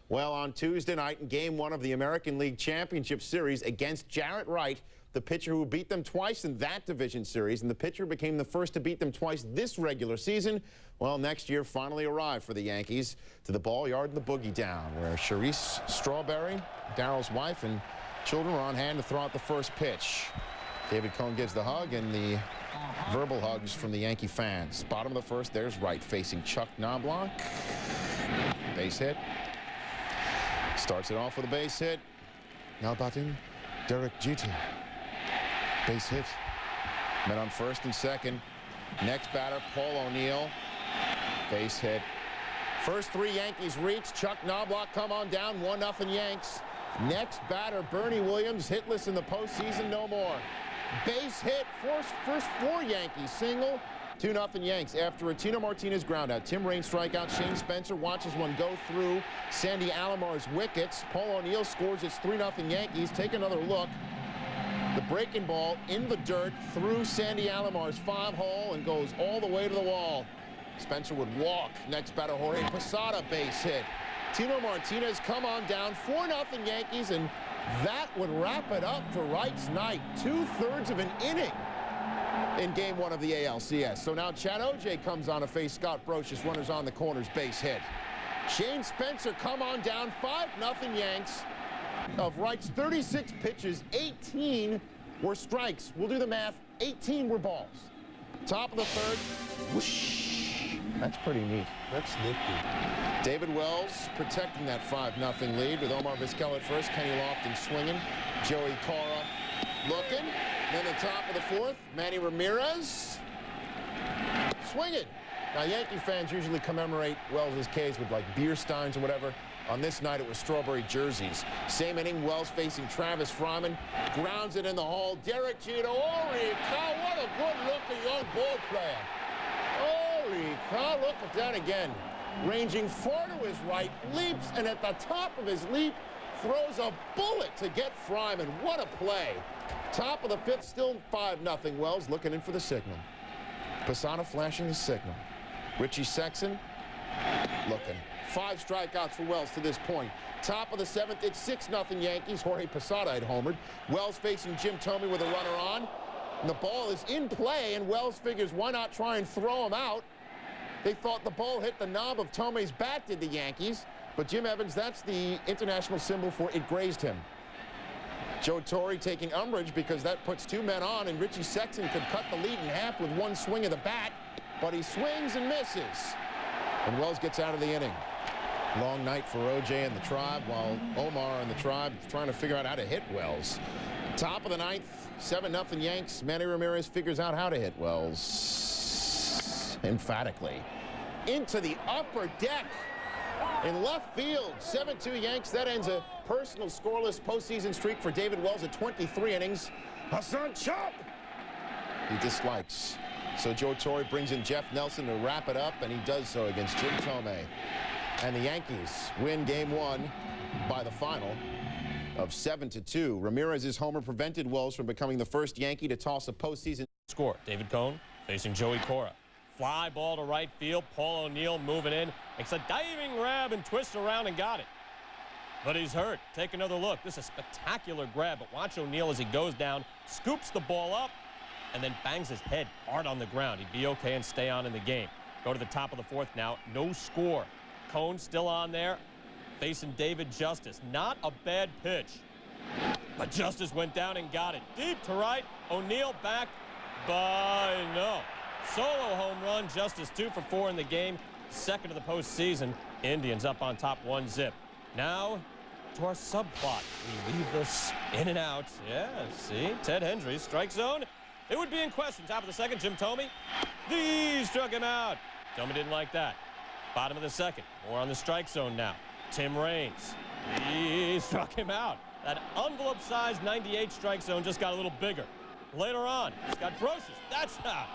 Well, on Tuesday night in Game 1 of the American League Championship Series against Jarrett Wright, the pitcher who beat them twice in that division series, and the pitcher became the first to beat them twice this regular season, well, next year finally arrived for the Yankees to the ball yard in the Boogie Down, where Charisse Strawberry, Darrell's wife, and children were on hand to throw out the first pitch. David Cone gives the hug and the verbal hugs from the Yankee fans. Bottom of the first, there's Wright facing Chuck Knobloch. Base hit. Starts it off with a base hit. Now batting, Derek Jeter. Base hit. Men on first and second. Next batter, Paul O'Neill. Base hit. First three Yankees reach. Chuck Knobloch come on down. 1-0 Yanks. Next batter, Bernie Williams, hitless in the postseason, no more. Base hit. First four Yankees single. 2-0 Yanks. After a Tino Martinez groundout, Tim Raine strikeout, Shane Spencer watches one go through Sandy Alomar's wickets. Paul O'Neill scores. It's 3-0 Yankees. Take another look. The breaking ball in the dirt through Sandy Alomar's 5-hole and goes all the way to the wall. Spencer would walk. Next batter, Jorge Posada, base hit. Tino Martinez come on down. 4-0 Yankees, and that would wrap it up for Wright's night. 2/3 of an inning in Game 1 of the ALCS. So now Chad O.J. comes on to face Scott Brocious. Runners on the corners, base hit. Shane Spencer come on down. 5-0 Yanks. Of Wright's 36 pitches, 18 were strikes. We'll do the math. 18 were balls. Top of the third. Whoosh. That's pretty neat. That's nifty. David Wells protecting that 5-0 lead with Omar Vizquel at first. Kenny Lofton swinging. Joey Cora looking. Then the top of the fourth, Manny Ramirez swinging. Now, Yankee fans usually commemorate Wells' case with like beer steins or whatever. On this night, it was strawberry jerseys. Same inning, Wells facing Travis Fryman. Grounds it in the hole. Derek Jeter, holy cow, what a good-looking young ball player. Holy cow, look at that again. Ranging far to his right, leaps, and at the top of his leap, throws a bullet to get Fryman. What a play. Top of the fifth, still 5-0 Wells, looking in for the signal. Posada flashing the signal. Richie Sexson looking. 5 strikeouts for Wells to this point. Top of the seventh, it's 6-0 Yankees. Jorge Posada had homered. Wells facing Jim Thome with a runner on. And the ball is in play, and Wells figures, why not try and throw him out? They thought the ball hit the knob of Thome's bat, did the Yankees. But Jim Evans, that's the international symbol for it grazed him. Joe Torre taking umbrage because that puts 2 men on, and Richie Sexson could cut the lead in half with 1 swing of the bat. But he swings and misses. And Wells gets out of the inning. Long night for O.J. and the Tribe, while Omar and the Tribe trying to figure out how to hit Wells. Top of the ninth, 7-0 Yanks. Manny Ramirez figures out how to hit Wells emphatically. Into the upper deck in left field. 7-2 Yanks. That ends a personal scoreless postseason streak for David Wells at 23 innings. Hassan Chop! He dislikes. So Joe Torre brings in Jeff Nelson to wrap it up, and he does so against Jim Thome. And the Yankees win Game 1 by the final of 7-2. Ramirez's homer prevented Wells from becoming the first Yankee to toss a postseason score. David Cone facing Joey Cora. Fly ball to right field. Paul O'Neill moving in. Makes a diving grab and twists around and got it. But he's hurt. Take another look. This is a spectacular grab, but watch O'Neill as he goes down, scoops the ball up, and then bangs his head hard on the ground. He'd be okay and stay on in the game. Go to the top of the fourth now. No score. Cone still on there, facing David Justice. Not a bad pitch, but Justice went down and got it. Deep to right, O'Neill back, but no. Solo home run, Justice 2 for 4 in the game. Second of the postseason. Indians up on top 1-0. Now to our subplot. We leave this in and out. Yeah, see, Ted Hendry, strike zone. It would be in question. Top of the second, Jim Thome. He struck him out. Thome didn't like that. Bottom of the second, more on the strike zone now. Tim Raines, he struck him out. That envelope-sized 98 strike zone just got a little bigger. Later on, Scott Brocious, that's out.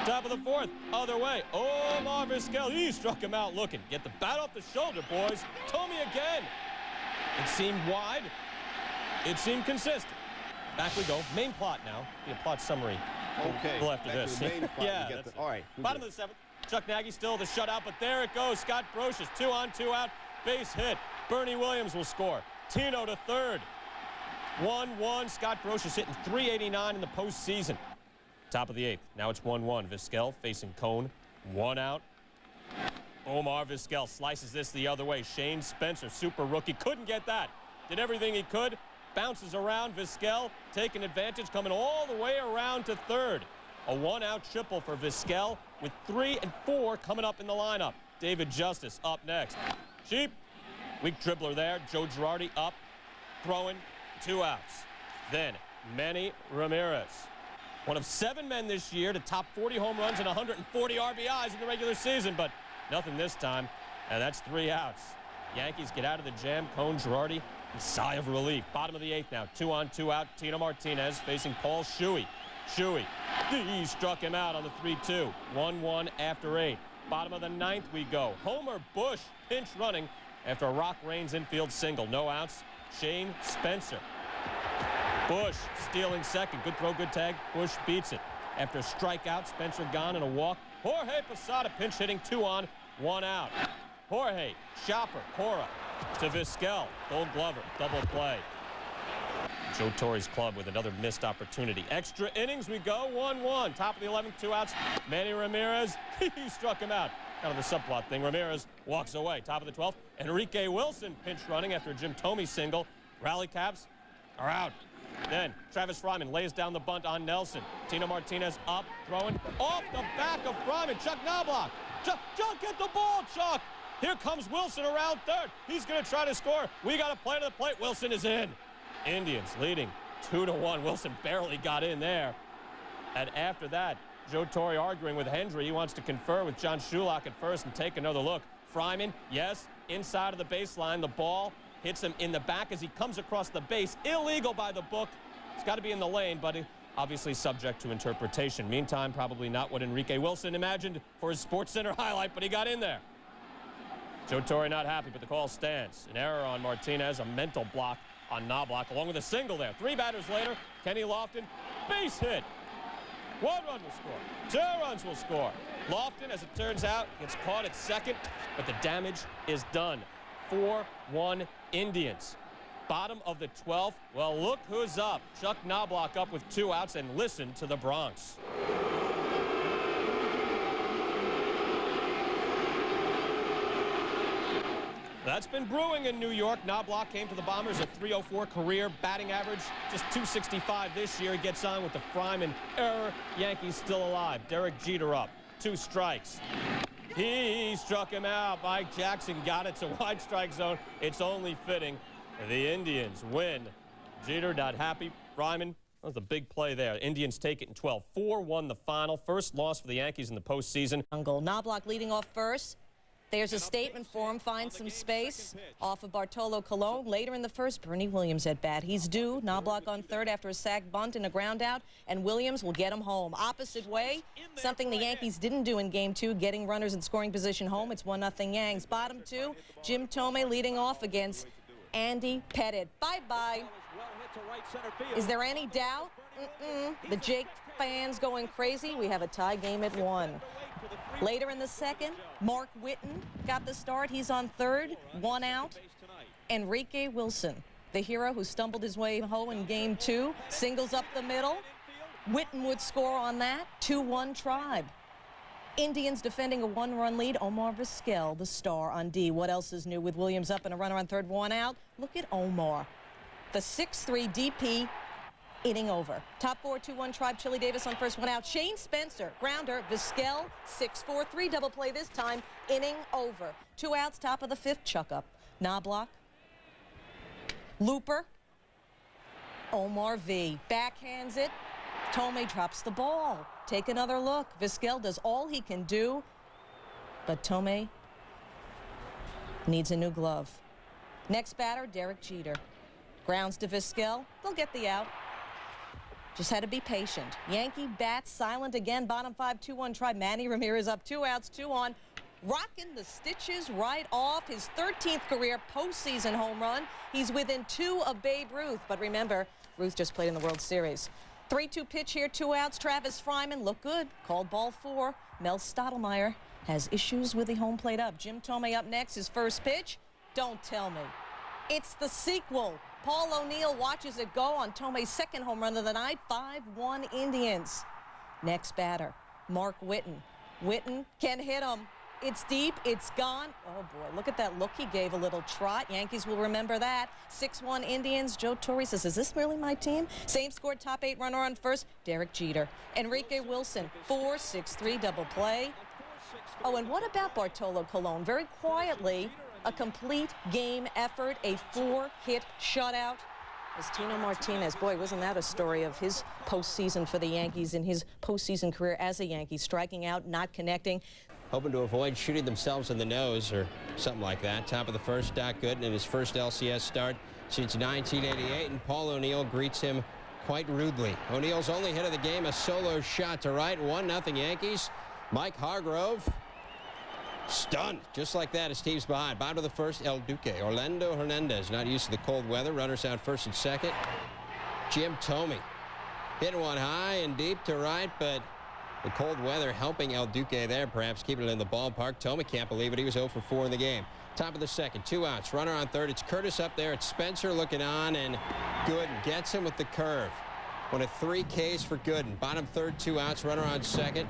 Top of the fourth, other way. Omar Vizquel, he struck him out looking. Get the bat off the shoulder, boys. Thome again. It seemed wide. It seemed consistent. Back we go. Main plot now. Be a plot summary. Okay. After this. Main plot. Yeah. All right. Bottom of the seventh. Chuck Nagy still the shutout, but there it goes. Scott Brocious, 2 on, 2 out, base hit. Bernie Williams will score. Tino to third. 1-1. Scott Brocious hitting .389 in the postseason. Top of the 8th. Now it's 1-1. Vizquel facing Cone. 1 out. Omar Vizquel slices this the other way. Shane Spencer, super rookie, couldn't get that. Did everything he could. Bounces around. Vizquel taking advantage, coming all the way around to third. A 1-out triple for Vizquel with 3 and 4 coming up in the lineup. David Justice up next. Sheep. Weak dribbler there. Joe Girardi up. Throwing. 2 outs. Then Manny Ramirez. One of 7 men this year to top 40 home runs and 140 RBIs in the regular season, but nothing this time, and that's 3 outs. Yankees get out of the jam. Cone, Girardi, a sigh of relief. Bottom of the 8th now. 2 on, 2 out. Tino Martinez facing Paul Shuey. Shuey, he struck him out on the 3-2. 1-1 after 8. Bottom of the 9th we go. Homer Bush pinch running after a Rock Reigns infield single. No outs. Shane Spencer. Bush stealing second. Good throw, good tag. Bush beats it. After a strikeout, Spencer gone and a walk. Jorge Posada pinch hitting. 2 on, 1 out. Jorge, Chopper, Cora to Vizquel. Gold Glover, double play. Joe Torre's club with another missed opportunity. Extra innings we go. 1-1. Top of the 11th, 2 outs. Manny Ramirez, he struck him out. Kind of a subplot thing. Ramirez walks away. Top of the 12th. Enrique Wilson pinch running after a Jim Thome single. Rally caps are out. Then Travis Fryman lays down the bunt on Nelson. Tino Martinez up, throwing off the back of Fryman. Chuck Knobloch. Chuck, get the ball, Chuck. Here comes Wilson around third. He's going to try to score. We got to play to the plate. Wilson is in. Indians leading 2-1. Wilson barely got in there. And after that, Joe Torre arguing with Hendry. He wants to confer with John Shulock at first and take another look. Fryman, yes, inside of the baseline. The ball hits him in the back as he comes across the base. Illegal by the book. It's got to be in the lane, but obviously subject to interpretation. Meantime, probably not what Enrique Wilson imagined for his SportsCenter highlight, but he got in there. Joe Torre not happy, but the call stands. An error on Martinez, a mental block on Knobloch, along with a single there. 3 batters later, Kenny Lofton, base hit. 1 run will score. 2 runs will score. Lofton, as it turns out, gets caught at second, but the damage is done. 4-1 Indians. Bottom of the 12th. Well, look who's up. Chuck Knobloch up with 2 outs, and listen to the Bronx. That's been brewing in New York. Knobloch came to the Bombers a .304 career batting average, just .265 this year. He gets on with the Fryman error. Yankees still alive. Derek Jeter up. 2 strikes. He struck him out. Mike Jackson got it to wide strike zone. It's only fitting the Indians win. Jeter not happy. Fryman, that was a big play there. Indians take it in 12. 4-1 the final. First loss for the Yankees in the postseason. Knobloch leading off first. There's a statement for him. Finds some space off of Bartolo Colon. Later in the first, Bernie Williams at bat. He's due. Knobloch on third after a sac bunt and a ground out, and Williams will get him home. Opposite way, something the Yankees didn't do in Game 2, getting runners in scoring position home. It's 1-0 Yanks. Bottom 2, Jim Thome leading off against Andy Pettit. Bye-bye. Is there any doubt? The Jake fans going crazy. We have a tie game at 1. Later in the second, Mark Whitten got the start. He's on third, 1 out. Enrique Wilson, the hero who stumbled his way home in Game 2, singles up the middle. Whitten would score on that. 2-1 Tribe. Indians defending a 1-run lead. Omar Vizquel, the star on D. What else is new with Williams up and a runner on third, 1 out? Look at Omar. The 6'3 DP. Inning over. Top 4, 2-1 Tribe. Chili Davis on first, 1 out. Shane Spencer, grounder. Vizquel, 6-4-3 double play this time. Inning over. 2 outs, top of the 5th. Chuck up. Knobloch. Looper. Omar V. Backhands it. Thome drops the ball. Take another look. Vizquel does all he can do, but Thome needs a new glove. Next batter, Derek Jeter. Grounds to Vizquel. They'll get the out. Just had to be patient. Yankee bats silent again. Bottom 5, 2-1 Tribe. Manny Ramirez up, 2 outs, 2 on. Rocking the stitches right off. His 13th career postseason home run. He's within 2 of Babe Ruth. But remember, Ruth just played in the World Series. 3-2 pitch here, 2 outs. Travis Fryman looked good. Called ball 4. Mel Stottlemyre has issues with the home plate up. Jim Thome up next. His first pitch. Don't tell me. It's the sequel. Paul O'Neill watches it go on Tomei's second home run of the night. 5-1 Indians. Next batter, Mark Whitten. Whitten can hit him. It's deep, it's gone. Oh boy, look at that look he gave, a little trot. Yankees will remember that. 6-1 Indians. Joe Torre says, is this really my team? Same scored top 8 runner on first, Derek Jeter. Enrique Wilson, 4-6-3 double play. Oh, and what about Bartolo Colon? Very quietly, a complete game effort, a 4-hit shutout. As Tino Martinez, boy, wasn't that a story of his postseason for the Yankees in his postseason career as a Yankee, striking out, not connecting. Hoping to avoid shooting themselves in the nose or something like that. Top of the first, Doc Gooden in his first LCS start since 1988, and Paul O'Neill greets him quite rudely. O'Neill's only hit of the game, a solo shot to right, 1-0 Yankees. Mike Hargrove stunned, just like that. His team's behind. Bottom of the first, El Duque. Orlando Hernandez, not used to the cold weather. Runners out first and second. Jim Thome hit one high and deep to right, but the cold weather helping El Duque there, perhaps keeping it in the ballpark. Thome can't believe it. He was 0 for 4 in the game. Top of the second, 2 outs. Runner on third. It's Curtis up there. It's Spencer looking on, and Gooden gets him with the curve. One of 3 Ks for Gooden. Bottom third, 2 outs. Runner on second.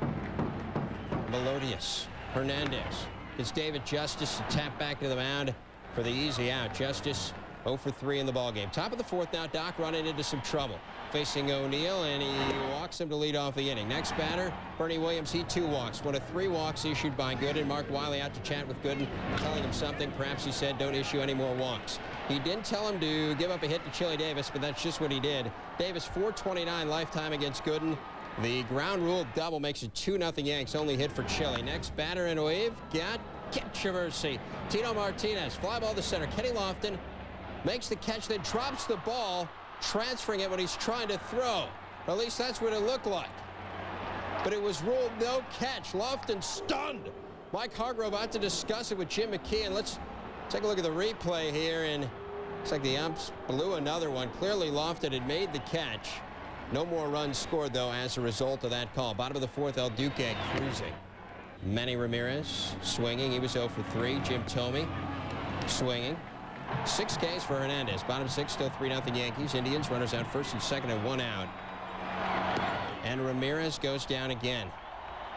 Melodious. Hernandez gets David Justice to tap back to the mound for the easy out. Justice 0 for 3 in the ballgame. Top of the fourth now, Doc running into some trouble. Facing O'Neill, and he walks him to lead off the inning. Next batter, Bernie Williams, he 2 walks. One of 3 walks issued by Gooden. Mark Wiley out to chat with Gooden, telling him something. Perhaps he said, don't issue any more walks. He didn't tell him to give up a hit to Chili Davis, but that's just what he did. Davis, 429 lifetime against Gooden. The ground rule double makes it 2-0 Yanks, only hit for Chile. Next batter, and we've got controversy. Tino Martinez, fly ball to center. Kenny Lofton makes the catch, then drops the ball, transferring it when he's trying to throw. Or at least that's what it looked like. But it was ruled no catch. Lofton stunned. Mike Hargrove out to discuss it with Jim McKeon. Let's take a look at the replay here, and looks like the umps blew another one. Clearly Lofton had made the catch. No more runs scored, though, as a result of that call. Bottom of the fourth, El Duque cruising. Manny Ramirez swinging. He was 0 for 3. Jim Thome swinging. 6 Ks for Hernandez. Bottom 6, still 3-0 Yankees. Indians, runners out first and second and 1 out. And Ramirez goes down again.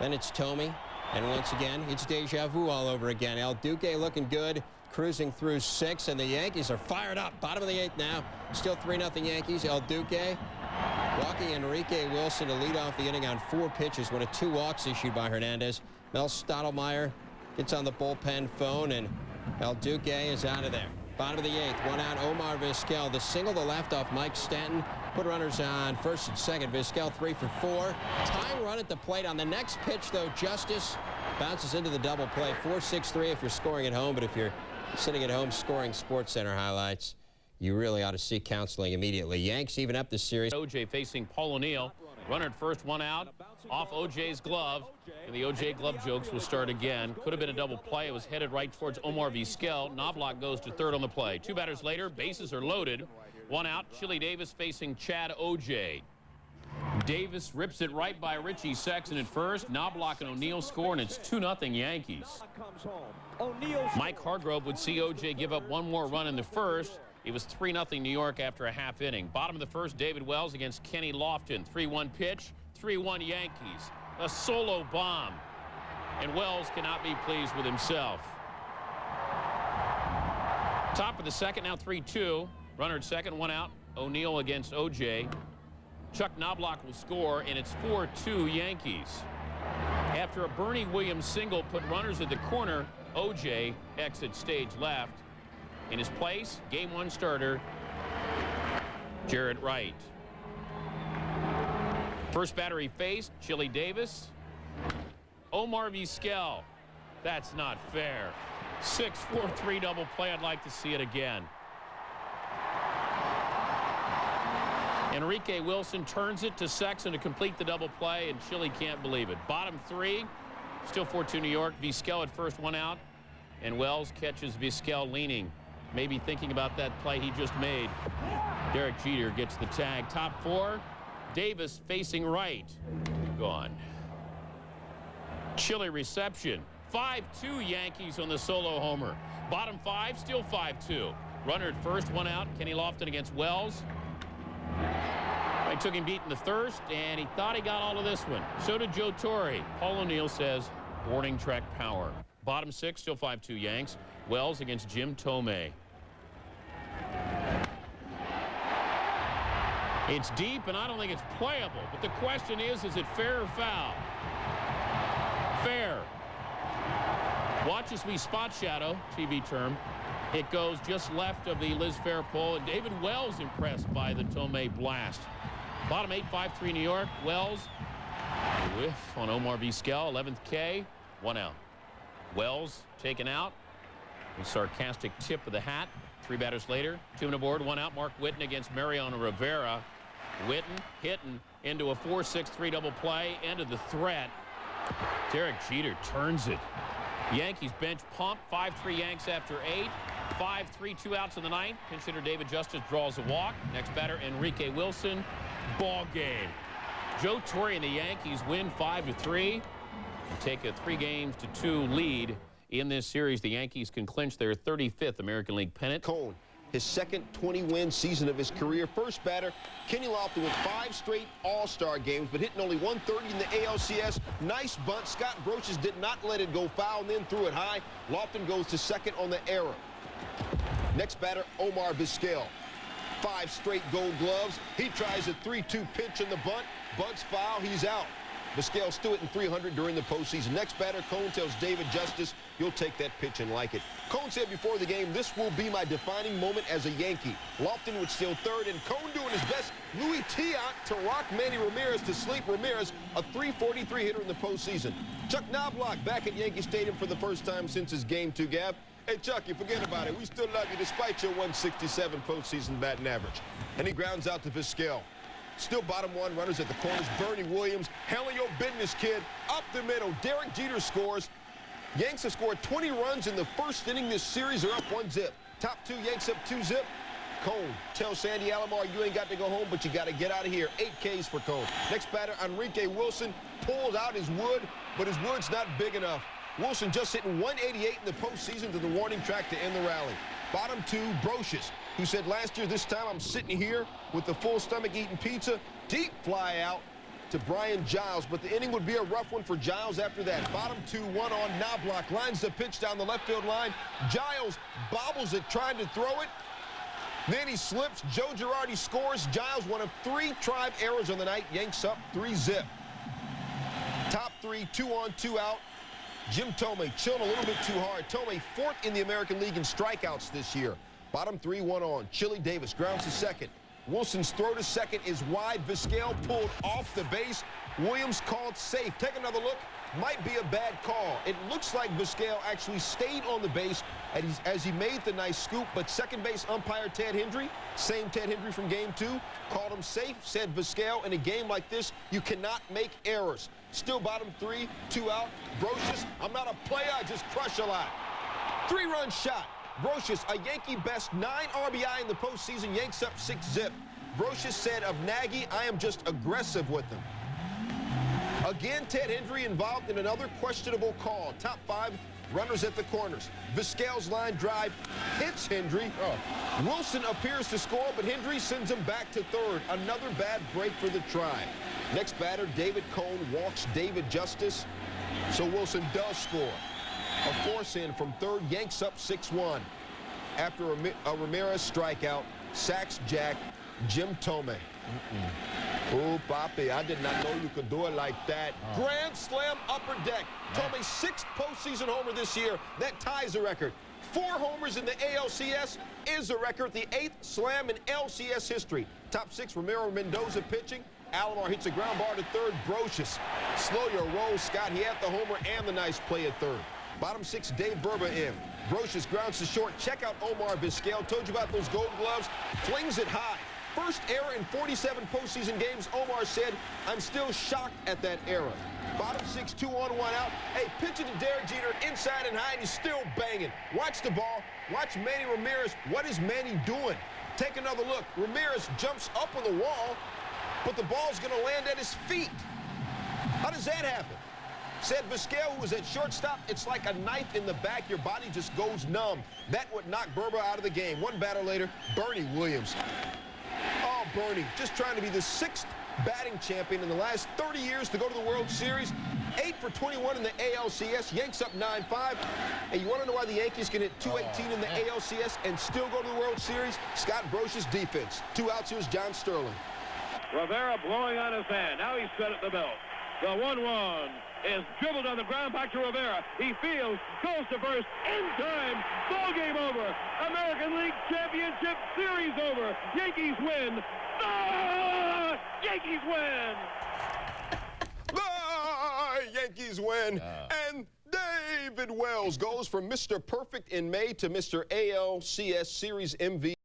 Then it's Thome. And once again, it's deja vu all over again. El Duque looking good, cruising through 6, and the Yankees are fired up. Bottom of the 8th now. Still 3-0 Yankees. El Duque walking Enrique Wilson to lead off the inning on 4 pitches. One of 2 walks issued by Hernandez. Mel Stottlemyre gets on the bullpen phone, and El Duque is out of there. Bottom of the 8th, 1 out, Omar Vizquel. The single to left off Mike Stanton. Put runners on first and second. Vizquel 3 for 4. Tying run at the plate on the next pitch, though. Justice bounces into the double play. 4-6-3 if you're scoring at home, but if you're sitting at home scoring SportsCenter highlights, you really ought to seek counseling immediately. Yanks even up this series. OJ facing Paul O'Neill. Runner at first, 1 out. Off OJ's glove. And the OJ glove jokes will start again. Could have been a double play. It was headed right towards Omar Vizquel. Knobloch goes to third on the play. 2 batters later, bases are loaded. 1 out. Chili Davis facing Chad OJ. Davis rips it right by Richie Sexton at first. Knobloch and O'Neill score, and it's 2-0 Yankees. Mike Hargrove would see OJ give up 1 more run in the first. It was 3-0 New York after a half inning. Bottom of the first, David Wells against Kenny Lofton. 3-1 pitch, 3-1 Yankees. A solo bomb. And Wells cannot be pleased with himself. Top of the second, now 3-2. Runner at second, 1 out. O'Neill against OJ. Chuck Knobloch will score, and it's 4-2 Yankees. After a Bernie Williams single put runners at the corner, OJ exits stage left. In his place, Game 1 starter, Jarrett Wright. First batter he faced, Chili Davis. Omar Vizquel. That's not fair. 6-4-3 double play. I'd like to see it again. Enrique Wilson turns it to Sexton to complete the double play, and Chili can't believe it. Bottom 3, still 4-2 New York. Vizquel at first, 1 out. And Wells catches Vizquel leaning, maybe thinking about that play he just made. Derek Jeter gets the tag. Top 4, Davis facing right. Gone. Chili reception. 5-2 Yankees on the solo homer. Bottom 5, still 5-2. Runner at first, 1 out. Kenny Lofton against Wells. He took him beat in the first, and he thought he got all of this one. So did Joe Torre. Paul O'Neill says, warning track power. Bottom 6, still 5-2 Yanks. Wells against Jim Tomei. It's deep, and I don't think it's playable. But the question is it fair or foul? Fair. Watch as we spot shadow, TV term. It goes just left of the Liz Fair pole, and David Wells impressed by the Tomei blast. Bottom 8, 5-3 New York. Wells, whiff on Omar Vizquel, 11th K, 1 out. Wells taken out. A sarcastic tip of the hat. 3 batters later, 2 on the board, 1 out. Mark Whitten against Mariano Rivera. Whitten hitting into a 4-6-3 double play. End of the threat. Derek Jeter turns it. Yankees bench pump. 5-3 Yanks after 8. 5-3, 2 outs in the 9th. Pinch hitter David Justice draws a walk. Next batter, Enrique Wilson. Ball game. Joe Torre and the Yankees win 5-3 and take a 3-2 lead in this series. The Yankees can clinch their 35th American League pennant. Cone, his second 20-win season of his career. First batter, Kenny Lofton with 5 straight All-Star games, but hitting only 130 in the ALCS. Nice bunt. Scott Brocious did not let it go foul and then threw it high. Lofton goes to second on the error. Next batter, Omar Vizquel. 5 straight Gold Gloves. He tries a 3-2 pitch in the bunt. Bunt's foul. He's out. Vizquel still hitting 300 during the postseason. Next batter, Cone tells David Justice, you'll take that pitch and like it. Cone said before the game, this will be my defining moment as a Yankee. Lofton would steal third, and Cone doing his best. Louis Tiant to rock Manny Ramirez to sleep Ramirez, a 343 hitter in the postseason. Chuck Knobloch back at Yankee Stadium for the first time since his Game 2 gap. Hey, Chucky, forget about it. We still love you despite your 167 postseason batting average. And he grounds out to Vizquel. Still bottom 1, runners at the corners. Bernie Williams, handle your business, kid. Up the middle, Derek Jeter scores. Yanks have scored 20 runs in the first inning this series. They're up 1-0. Top 2, Yanks up 2-0. Cone tells Sandy Alomar, you ain't got to go home, but you got to get out of here. 8 Ks for Cone. Next batter, Enrique Wilson, pulls out his wood, but his wood's not big enough. Wilson just hitting 188 in the postseason to the warning track to end the rally. Bottom 2, Brocious, who said last year, this time I'm sitting here with a full stomach eating pizza. Deep fly out to Brian Giles, but the inning would be a rough one for Giles after that. Bottom 2, 1 on Knobloch, lines the pitch down the left field line. Giles bobbles it, trying to throw it. Then he slips. Joe Girardi scores. Giles, one of 3 Tribe errors on the night. Yanks up 3-0. Top 3, 2 on, 2 out. Jim Tomei chilling a little bit too hard. Tomei 4th in the American League in strikeouts this year. Bottom 3, 1 on. Chili Davis grounds to second. Wilson's throw to second is wide. Vizquel pulled off the base. Williams called safe. Take another look. Might be a bad call. It looks like Vizquel actually stayed on the base as he made the nice scoop, but second base umpire Ted Hendry, same Ted Hendry from Game 2, called him safe, said Vizquel, in a game like this, you cannot make errors. Still bottom 3, 2 out. Brocious, I'm not a player, I just crush a lot. 3-run shot. Brocious, a Yankee best 9 RBI in the postseason. Yanks up 6-0. Brocious said of Nagy, I am just aggressive with them. Again, Ted Hendry involved in another questionable call. Top 5, runners at the corners. Vizquel's line drive hits Hendry. Wilson appears to score, but Hendry sends him back to third. Another bad break for the Tribe. Next batter, David Cone walks David Justice, so Wilson does score. A force in from third, Yanks up 6-1. After a Ramirez strikeout, sacks Jack, Jim Tomei. Oh, Papi, I did not know you could do it like that. Grand slam upper deck. Tomei's 6th postseason homer this year. That ties the record. 4 homers in the ALCS is a record, the 8th slam in LCS history. Top 6, Ramiro Mendoza pitching. Alomar hits a ground bar to third. Brocious. Slow your roll, Scott. He had the homer and the nice play at third. Bottom 6, Dave Burba in. Brocious grounds to short. Check out Omar Vizquel. Told you about those Gold Gloves. Flings it high. First error in 47 postseason games. Omar said, I'm still shocked at that error. Bottom 6, 2 on, 1 out. Hey, pitch it to Derek Jeter inside and high, and he's still banging. Watch the ball. Watch Manny Ramirez. What is Manny doing? Take another look. Ramirez jumps up on the wall, but the ball's going to land at his feet. How does that happen? Said Vizquel, who was at shortstop, it's like a knife in the back. Your body just goes numb. That would knock Berber out of the game. One batter later, Bernie Williams. Oh, Bernie, just trying to be the 6th batting champion in the last 30 years to go to the World Series. 8 for 21 in the ALCS. Yanks up 9-5. And you want to know why the Yankees can hit .218 in the ALCS and still go to the World Series? Scott Brosius' defense. 2 outs. Here's John Sterling. Rivera blowing on his hand. Now he's set at the belt. The 1-1 is dribbled on the ground back to Rivera. He fields, goes to first, in time. Ball game over. American League Championship Series over. Yankees win. Ah! Yankees win. Yankees win. And David Wells goes from Mr. Perfect in May to Mr. ALCS Series MVP.